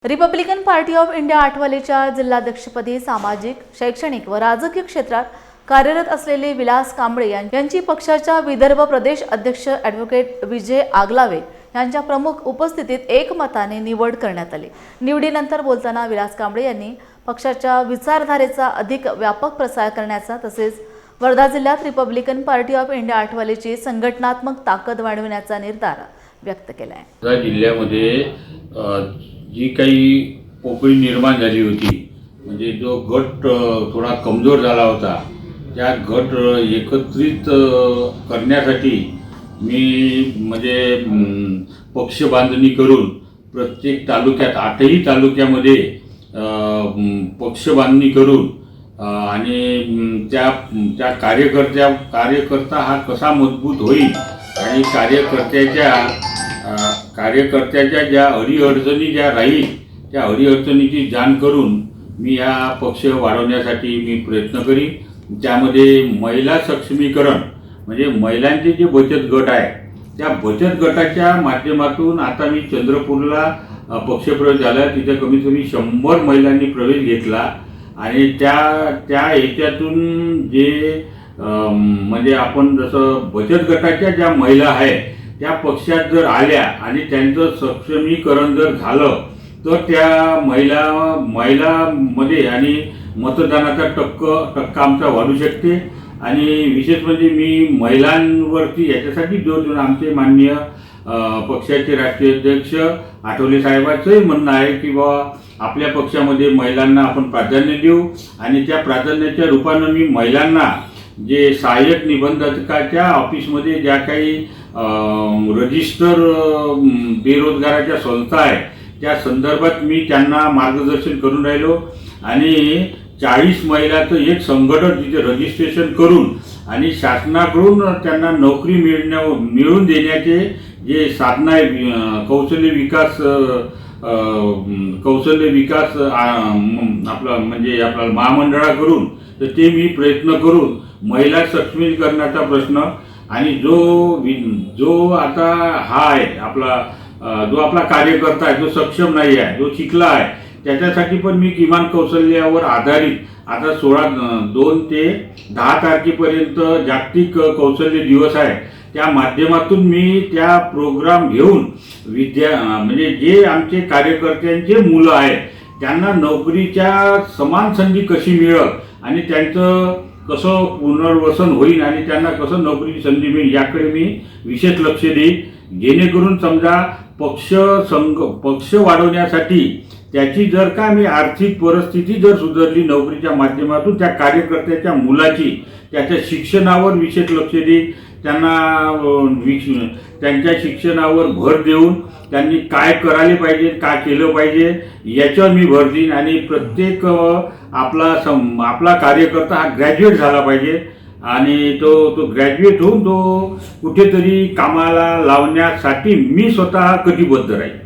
Republican party of India आठवलेच्या जिल्हाध्यक्षपदी सामाजिक, शैक्षणिक व राजकीय क्षेत्रात कार्यरत असलेले विलास कांबळे यांची पक्षाच्या विदर्भ प्रदेश अध्यक्ष ॲडव्होकेट विजय आगलावे यांच्या प्रमुख उपस्थितीत एकमताने निवड करण्यात आली। निवडीनंतर बोलताना विलास कांबळे यांनी पक्षाच्या विचारधारेचा अधिक व्यापक प्रसार करण्याचा तसेच वर्धा जिल्ह्यात रिपब्लिकन पार्टी ऑफ इंडिया आठवलेची संघटनात्मक ताकद वाढविण्याचा निर्धार व्यक्त केला आहे। वर्धा जिल्ह्यामध्ये जी काही पोकळी निर्माण झाली होती, म्हणजे जो गट थोडा कमजोर झाला होता, त्या गट एकत्रित करण्यासाठी मी म्हणजे पक्ष बांधणी करून प्रत्येक तालुक्यात 8ही तालुक्यामध्ये पक्ष बांधणी करून आणि त्या कार्यकर्ता हा कसा मजबूत होईल आणि कार्यकर्त्याच्या ज्या अडीअडचणी ज्या राहील त्या अडीअडचणीची जाण करून मी हा पक्ष वाढवण्यासाठी मी प्रयत्न करीन। त्यामध्ये महिला सक्षमीकरण म्हणजे महिलांचे जे बचत गट आहे त्या बचत गटाच्या माध्यमातून आता मी चंद्रपूरला पक्षप्रवेश झाला, तिथे कमीत कमी 100 महिलांनी प्रवेश घेतला आणि त्या ह्याच्यातून जे म्हणजे आपण जसं बचत गटाच्या ज्या महिला आहे त्या पक्षात जर आल्या आणि त्यांचं सक्षमीकरण जर झालं तर त्या महिलामध्ये आणि मतदानाचा टक्का आमचा वाढू शकते। आणि विशेष म्हणजे मी महिलांवरती याच्यासाठी जोर देऊन आमचे माननीय पक्षाचे राष्ट्रीय अध्यक्ष आठवले साहेबांचंही म्हणणं आहे की बाबा आपल्या पक्षामध्ये महिलांना आपण प्राधान्य देऊ आणि त्या प्राधान्याच्या रूपानं मी महिलांना जे सहाय्यक निबंधकाच्या ऑफिसमध्ये ज्या काही रजिस्टर बेरोजगाराच्या संस्था आहे त्या संदर्भात मी त्यांना मार्गदर्शन करून राहिलो आणि 40 महिलाचं एक संघटन तिथे रजिस्ट्रेशन करून आणि शासनाकडून त्यांना नोकरी मिळवून देण्याचे जे साधन आहे कौशल्य विकास आपला म्हणजे आपला महामंडळाकडून, तर ते मी प्रयत्न करून महिला सक्षमीकरणाचा प्रश्न आणि जो आता हा आहे जो आपला कार्यकर्ता आहे, जो सक्षम नाही आहे, जो शिकला आहे, त्याच्यासाठी पण मी किमान कौशल्यावर आधारित आता 2 ते 10 तारखेपर्यंत जागतिक कौशल्य दिवस आहे, त्या माध्यमातून मी त्या प्रोग्राम घेऊन म्हणजे जे आमचे कार्यकर्त्यांचे मुलं आहेत त्यांना नोकरीच्या समान संधी कशी मिळेल आणि त्यांचं कसं पुनर्वसन होईल आणि त्यांना कसं नोकरीची संधी मिळेल याकडे मी विशेष लक्ष देईन, जेणेकरून समजा पक्ष वाढवण्यासाठी त्याची जर का मी आर्थिक परिस्थिती जर सुधारली नोकरीच्या माध्यमातून त्या कार्यकर्त्याच्या मुलाची त्याच्या शिक्षणावर विशेष लक्ष देईन, त्यांच्या शिक्षणावर भर देऊन त्यांनी काय करायला पाहिजे, काय केलं पाहिजे याच्यावर मी भर देईन आणि प्रत्येक आपला कार्यकर्ता हा ग्रॅज्युएट झाला पाहिजे आणि तो ग्रॅज्युएट होऊन तो कुठेतरी कामाला लावण्यासाठी मी स्वतः कटिबद्ध राहील।